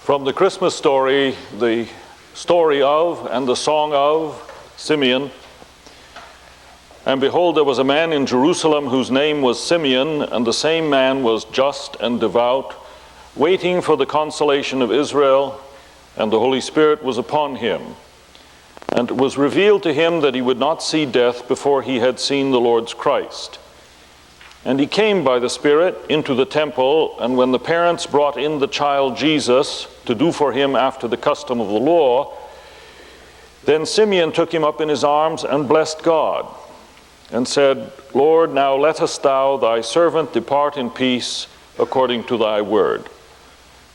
From the Christmas story, the story of and the song of Simeon. And behold, there was a man in Jerusalem whose name was Simeon, and the same man was just and devout, waiting for the consolation of Israel, and the Holy Spirit was upon him. And it was revealed to him that he would not see death before he had seen the Lord's Christ. And he came by the Spirit into the temple, and when the parents brought in the child Jesus to do for him after the custom of the law, then Simeon took him up in his arms and blessed God, and said, Lord, now lettest thou thy servant depart in peace according to thy word.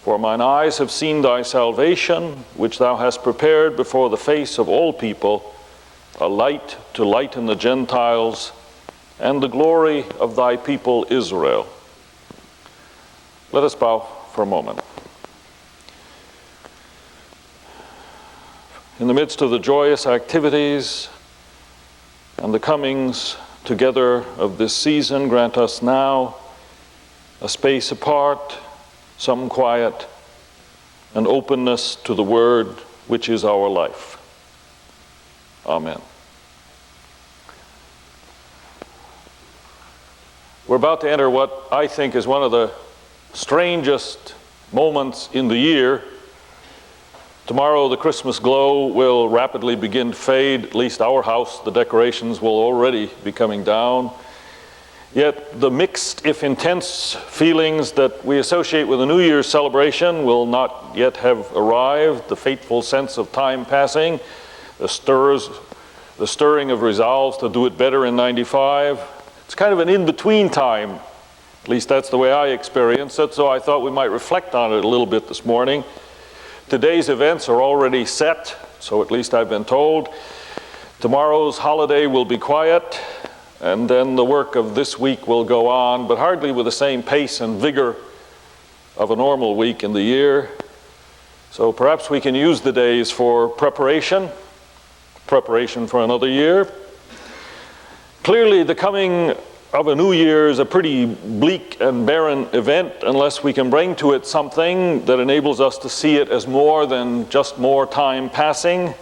For mine eyes have seen thy salvation, which thou hast prepared before the face of all people, a light to lighten the Gentiles, and the glory of thy people Israel. Let us bow for a moment. In the midst of the joyous activities and the comings together of this season, grant us now a space apart, some quiet, and openness to the Word, which is our life. Amen. We're about to enter what I think is one of the strangest moments in the year. Tomorrow the Christmas glow will rapidly begin to fade. At least our house, the decorations will already be coming down. Yet the mixed, if intense, feelings that we associate with a New Year's celebration will not yet have arrived. The fateful sense of time passing, the stirring of resolves to do it better in 95. It's kind of an in-between time. At least that's the way I experience it, so I thought we might reflect on it a little bit this morning. Today's events are already set, so at least I've been told. Tomorrow's holiday will be quiet, and then the work of this week will go on, but hardly with the same pace and vigor of a normal week in the year. So perhaps we can use the days for preparation for another year. Clearly, the coming of a new year is a pretty bleak and barren event unless we can bring to it something that enables us to see it as more than just more time passing,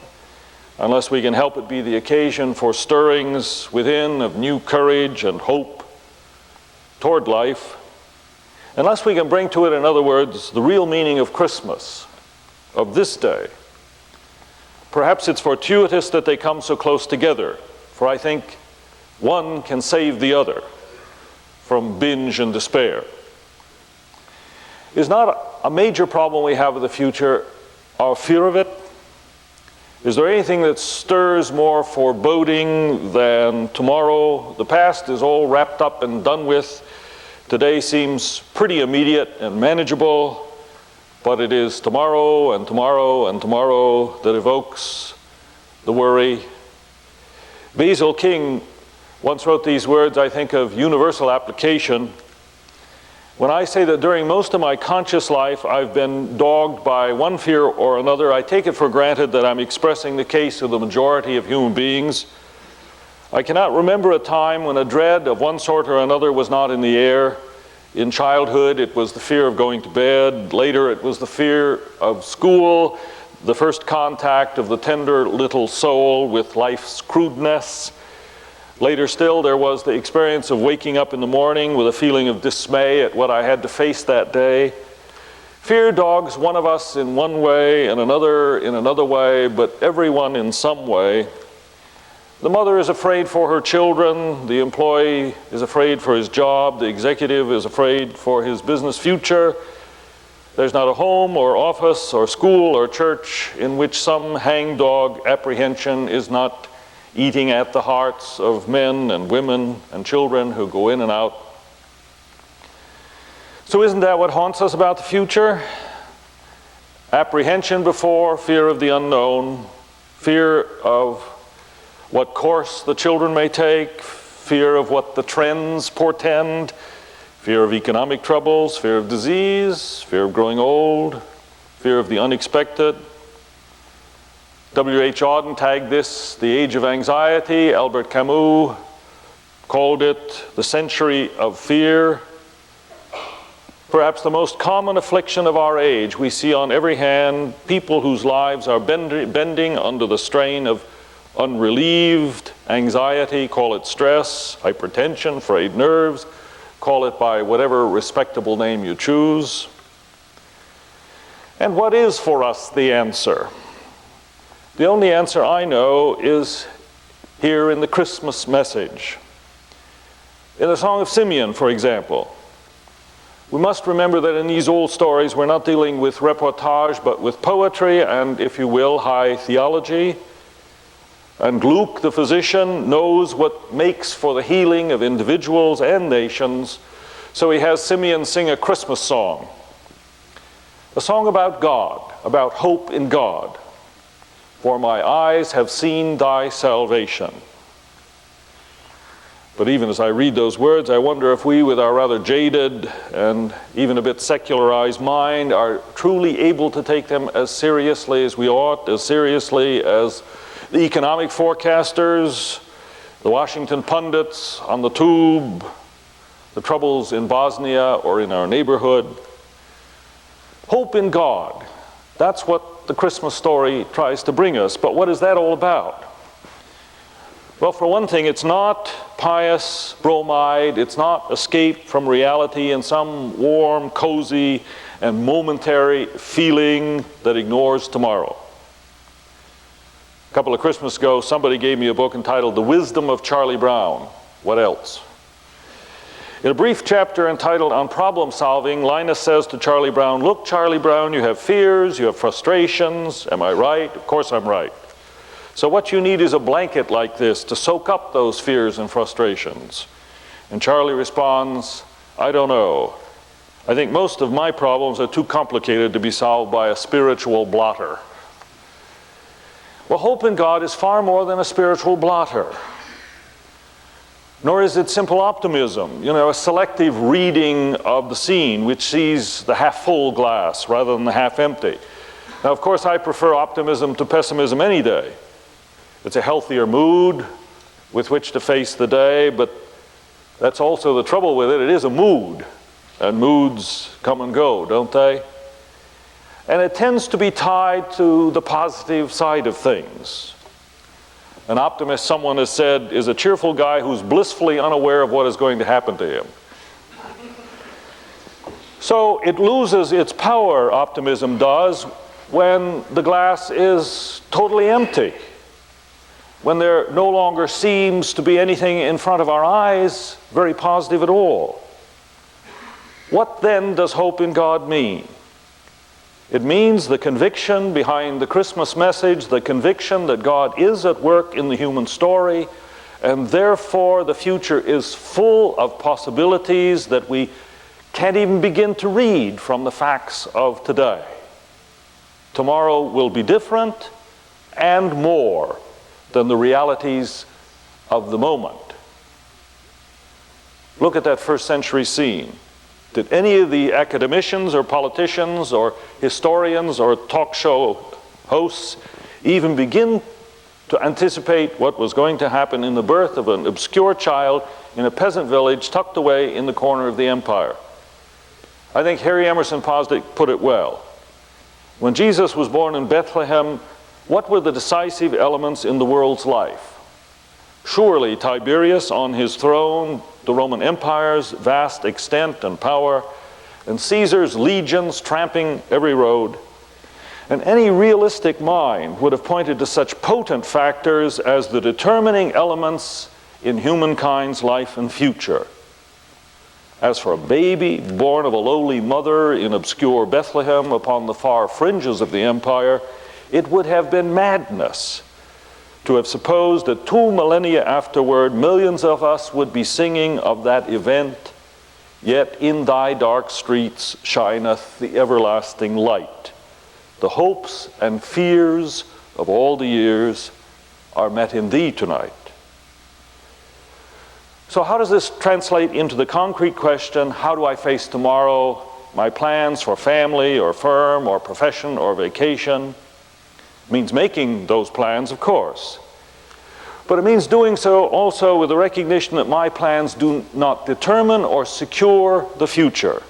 unless we can help it be the occasion for stirrings within of new courage and hope toward life, unless we can bring to it, in other words, the real meaning of Christmas, of this day. Perhaps it's fortuitous that they come so close together, for I think one can save the other from binge and despair. Is not a major problem we have with the future our fear of it? Is there anything that stirs more foreboding than tomorrow? The past is all wrapped up and done with. Today seems pretty immediate and manageable, but it is tomorrow and tomorrow and tomorrow that evokes the worry. Basil King once wrote these words, I think, of universal application. When I say that during most of my conscious life I've been dogged by one fear or another, I take it for granted that I'm expressing the case of the majority of human beings. I cannot remember a time when a dread of one sort or another was not in the air. In childhood, it was the fear of going to bed. Later, it was the fear of school, the first contact of the tender little soul with life's crudeness. Later still, there was the experience of waking up in the morning with a feeling of dismay at what I had to face that day. Fear dogs one of us in one way and another in another way, but everyone in some way. The mother is afraid for her children, the employee is afraid for his job, the executive is afraid for his business future. There's not a home or office or school or church in which some hangdog apprehension is not eating at the hearts of men and women and children who go in and out. So isn't that what haunts us about the future? Apprehension before, fear of the unknown, fear of what course the children may take, fear of what the trends portend, fear of economic troubles, fear of disease, fear of growing old, fear of the unexpected. W.H. Auden tagged this the age of anxiety. Albert Camus called it the century of fear. Perhaps the most common affliction of our age. We see on every hand people whose lives are bending under the strain of unrelieved anxiety, call it stress, hypertension, frayed nerves, call it by whatever respectable name you choose. And what is for us the answer? The only answer I know is here in the Christmas message. In the Song of Simeon, for example, we must remember that in these old stories we're not dealing with reportage but with poetry and, if you will, high theology. And Luke, the physician, knows what makes for the healing of individuals and nations, so he has Simeon sing a Christmas song. A song about God, about hope in God. For my eyes have seen thy salvation. But even as I read those words, I wonder if we, with our rather jaded and even a bit secularized mind, are truly able to take them as seriously as we ought, as seriously as the economic forecasters, the Washington pundits on the tube, the troubles in Bosnia or in our neighborhood. Hope in God. That's what the Christmas story tries to bring us. But what is that all about? Well, for one thing, it's not pious bromide. It's not escape from reality in some warm, cozy, and momentary feeling that ignores tomorrow. A couple of Christmases ago, somebody gave me a book entitled The Wisdom of Charlie Brown. What else? In a brief chapter entitled On Problem Solving, Linus says to Charlie Brown, "Look, Charlie Brown, you have fears, you have frustrations. Am I right? Of course I'm right. So what you need is a blanket like this to soak up those fears and frustrations." And Charlie responds, "I don't know. I think most of my problems are too complicated to be solved by a spiritual blotter." Well, hope in God is far more than a spiritual blotter. Nor is it simple optimism, a selective reading of the scene which sees the half-full glass rather than the half-empty. Now, of course, I prefer optimism to pessimism any day. It's a healthier mood with which to face the day, but that's also the trouble with it. It is a mood, and moods come and go, don't they? And it tends to be tied to the positive side of things. An optimist, someone has said, is a cheerful guy who's blissfully unaware of what is going to happen to him. So it loses its power, optimism does, when the glass is totally empty. When there no longer seems to be anything in front of our eyes very positive at all. What then does hope in God mean? It means the conviction behind the Christmas message, the conviction that God is at work in the human story, and therefore the future is full of possibilities that we can't even begin to read from the facts of today. Tomorrow will be different and more than the realities of the moment. Look at that first century scene. Did any of the academicians or politicians or historians or talk show hosts even begin to anticipate what was going to happen in the birth of an obscure child in a peasant village tucked away in the corner of the empire? I think Harry Emerson Posdick put it well. When Jesus was born in Bethlehem, what were the decisive elements in the world's life? Surely Tiberius on his throne, the Roman Empire's vast extent and power, and Caesar's legions tramping every road. And any realistic mind would have pointed to such potent factors as the determining elements in humankind's life and future. As for a baby born of a lowly mother in obscure Bethlehem upon the far fringes of the empire, it would have been madness to have supposed that 2 millennia afterward, millions of us would be singing of that event, "Yet in thy dark streets shineth the everlasting light." The hopes and fears of all the years are met in thee tonight. So how does this translate into the concrete question, how do I face tomorrow, my plans for family or firm or profession or vacation? It means making those plans, of course. But it means doing so also with the recognition that my plans do not determine or secure the future.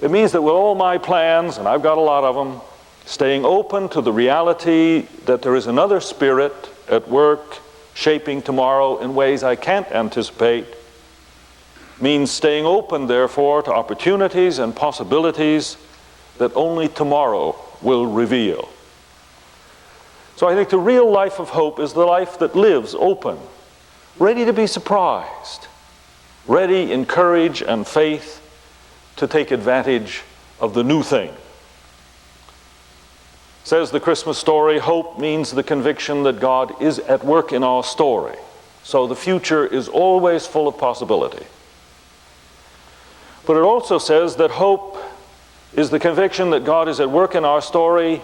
It means that with all my plans, and I've got a lot of them, staying open to the reality that there is another Spirit at work shaping tomorrow in ways I can't anticipate, means staying open, therefore, to opportunities and possibilities that only tomorrow will reveal. So I think the real life of hope is the life that lives open, ready to be surprised, ready in courage and faith to take advantage of the new thing. Says the Christmas story, hope means the conviction that God is at work in our story. So the future is always full of possibility. But it also says that hope is the conviction that God is at work in our story,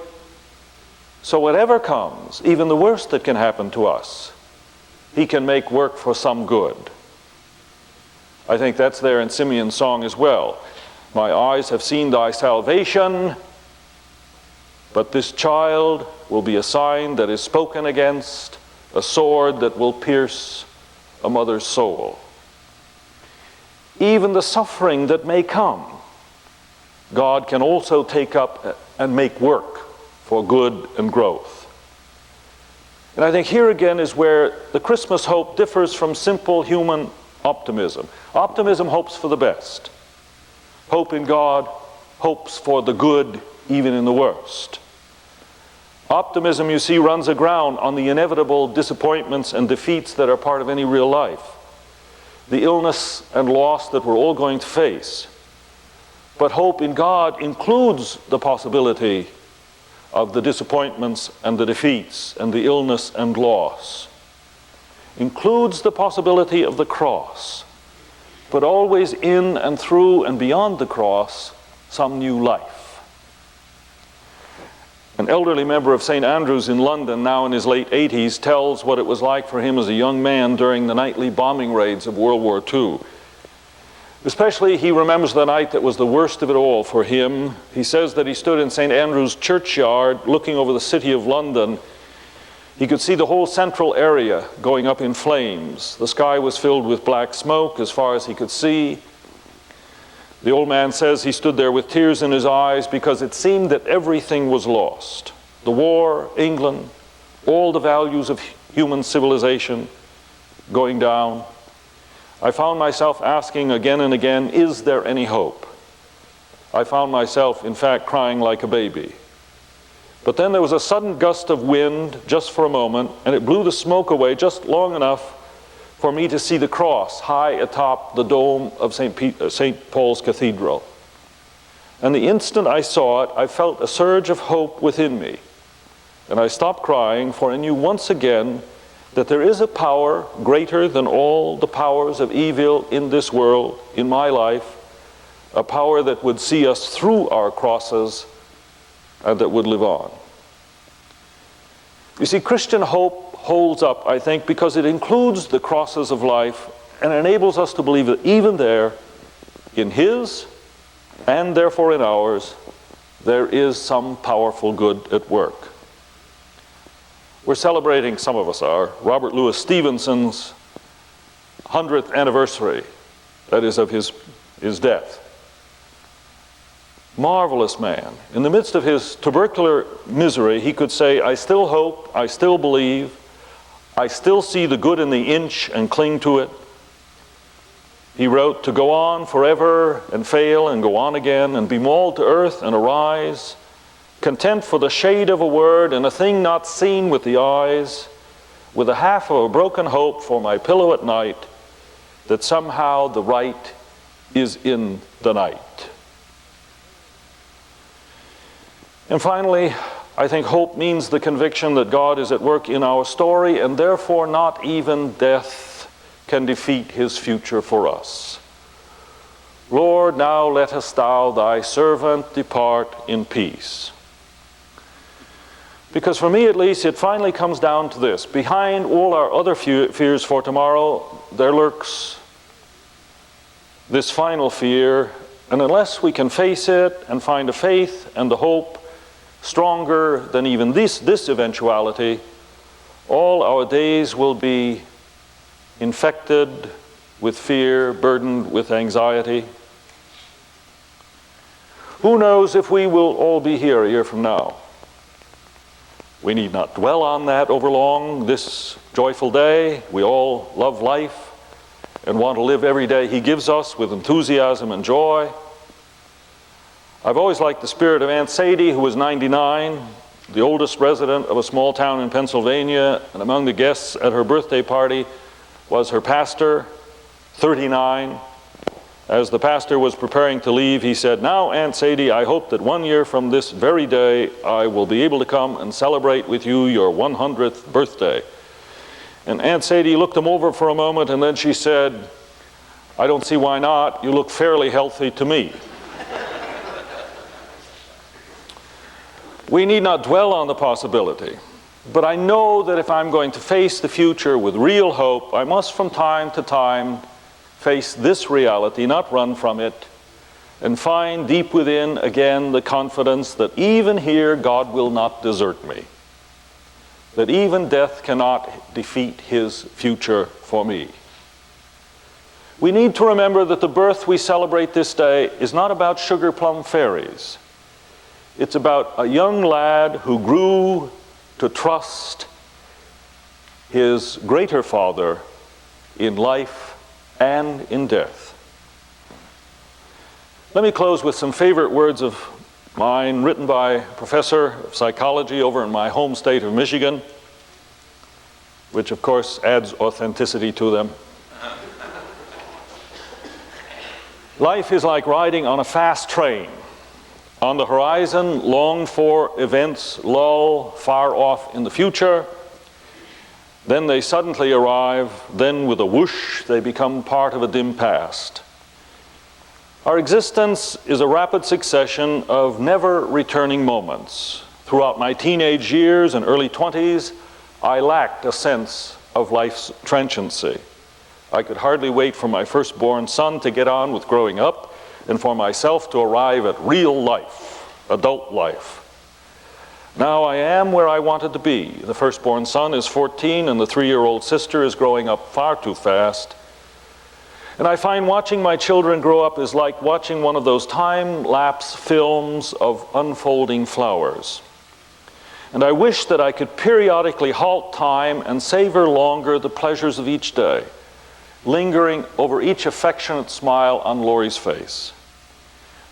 so whatever comes, even the worst that can happen to us, He can make work for some good. I think that's there in Simeon's song as well. My eyes have seen thy salvation, but this child will be a sign that is spoken against, a sword that will pierce a mother's soul. Even the suffering that may come, God can also take up and make work for good and growth. And I think here again is where the Christmas hope differs from simple human optimism. Optimism hopes for the best. Hope in God hopes for the good even in the worst. Optimism, you see, runs aground on the inevitable disappointments and defeats that are part of any real life. The illness and loss that we're all going to face. But hope in God includes the possibility of the disappointments and the defeats and the illness and loss. Includes the possibility of the cross, but always in and through and beyond the cross, some new life. An elderly member of St. Andrew's in London, now in his late 80s, tells what it was like for him as a young man during the nightly bombing raids of World War II. Especially, he remembers the night that was the worst of it all for him. He says that he stood in St. Andrew's churchyard looking over the city of London. He could see the whole central area going up in flames. The sky was filled with black smoke as far as he could see. The old man says he stood there with tears in his eyes because it seemed that everything was lost. The war, England, all the values of human civilization going down. I found myself asking again and again, is there any hope? I found myself, in fact, crying like a baby. But then there was a sudden gust of wind, just for a moment, and it blew the smoke away just long enough for me to see the cross high atop the dome of St. Paul's Cathedral. And the instant I saw it, I felt a surge of hope within me. And I stopped crying, for I knew once again that there is a power greater than all the powers of evil in this world, in my life, a power that would see us through our crosses and that would live on. You see, Christian hope holds up, I think, because it includes the crosses of life and enables us to believe that even there, in His and therefore in ours, there is some powerful good at work. We're celebrating, some of us are, Robert Louis Stevenson's 100th anniversary, that is, of his death. Marvelous man. In the midst of his tubercular misery, he could say, I still hope, I still believe, I still see the good in the inch and cling to it. He wrote, to go on forever and fail and go on again and be mauled to earth and arise, content for the shade of a word and a thing not seen with the eyes, with a half of a broken hope for my pillow at night, that somehow the right is in the night. And finally, I think hope means the conviction that God is at work in our story, and therefore not even death can defeat His future for us. Lord, now lettest thou thy servant depart in peace. Because for me at least, it finally comes down to this. Behind all our other fears for tomorrow, there lurks this final fear, and unless we can face it and find a faith and the hope stronger than even this eventuality, all our days will be infected with fear, burdened with anxiety. Who knows if we will all be here a year from now? We need not dwell on that overlong this joyful day. We all love life and want to live every day He gives us with enthusiasm and joy. I've always liked the spirit of Aunt Sadie, who was 99, the oldest resident of a small town in Pennsylvania, and among the guests at her birthday party was her pastor, 39. As the pastor was preparing to leave, he said, "Now, Aunt Sadie, I hope that 1 year from this very day, I will be able to come and celebrate with you your 100th birthday." And Aunt Sadie looked him over for a moment, and then she said, "I don't see why not. You look fairly healthy to me." We need not dwell on the possibility, but I know that if I'm going to face the future with real hope, I must from time to time face this reality, not run from it, and find deep within again the confidence that even here God will not desert me, that even death cannot defeat His future for me. We need to remember that the birth we celebrate this day is not about sugar plum fairies. It's about a young lad who grew to trust his greater Father in life and in death. Let me close with some favorite words of mine written by a professor of psychology over in my home state of Michigan, which of course adds authenticity to them. Life is like riding on a fast train. On the horizon, longed-for events lull far off in the future. Then they suddenly arrive. Then with a whoosh, they become part of a dim past. Our existence is a rapid succession of never-returning moments. Throughout my teenage years and early 20s, I lacked a sense of life's transiency. I could hardly wait for my firstborn son to get on with growing up, and for myself to arrive at real life, adult life. Now I am where I wanted to be. The firstborn son is 14, and the 3-year-old sister is growing up far too fast. And I find watching my children grow up is like watching one of those time-lapse films of unfolding flowers. And I wish that I could periodically halt time and savor longer the pleasures of each day, lingering over each affectionate smile on Lori's face.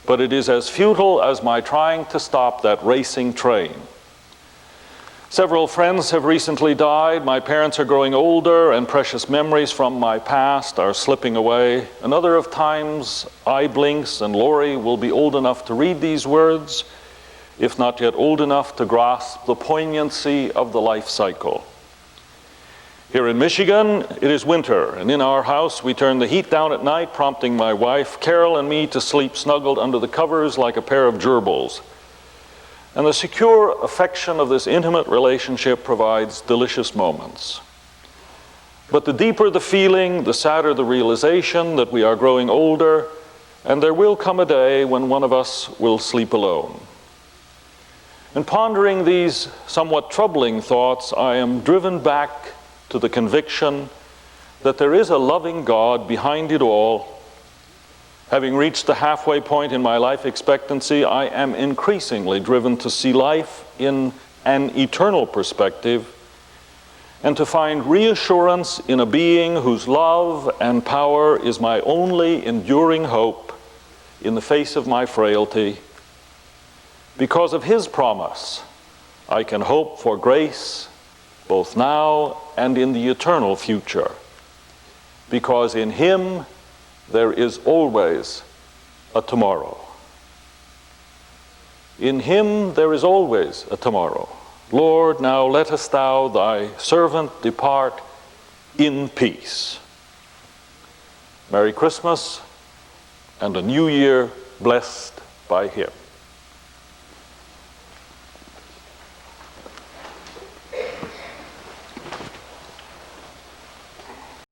But it is as futile as my trying to stop that racing train. Several friends have recently died. My parents are growing older, and precious memories from my past are slipping away. Another of time's eye blinks, and Lori will be old enough to read these words, if not yet old enough to grasp the poignancy of the life cycle. Here in Michigan, it is winter, and in our house we turn the heat down at night, prompting my wife, Carol, and me to sleep snuggled under the covers like a pair of gerbils. And the secure affection of this intimate relationship provides delicious moments. But the deeper the feeling, the sadder the realization that we are growing older, and there will come a day when one of us will sleep alone. In pondering these somewhat troubling thoughts, I am driven back to the conviction that there is a loving God behind it all. Having reached the halfway point in my life expectancy, I am increasingly driven to see life in an eternal perspective and to find reassurance in a being whose love and power is my only enduring hope in the face of my frailty. Because of His promise, I can hope for grace both now and in the eternal future, because in Him there is always a tomorrow. In Him there is always a tomorrow. Lord, now lettest Thou Thy servant depart in peace. Merry Christmas and a new year blessed by Him.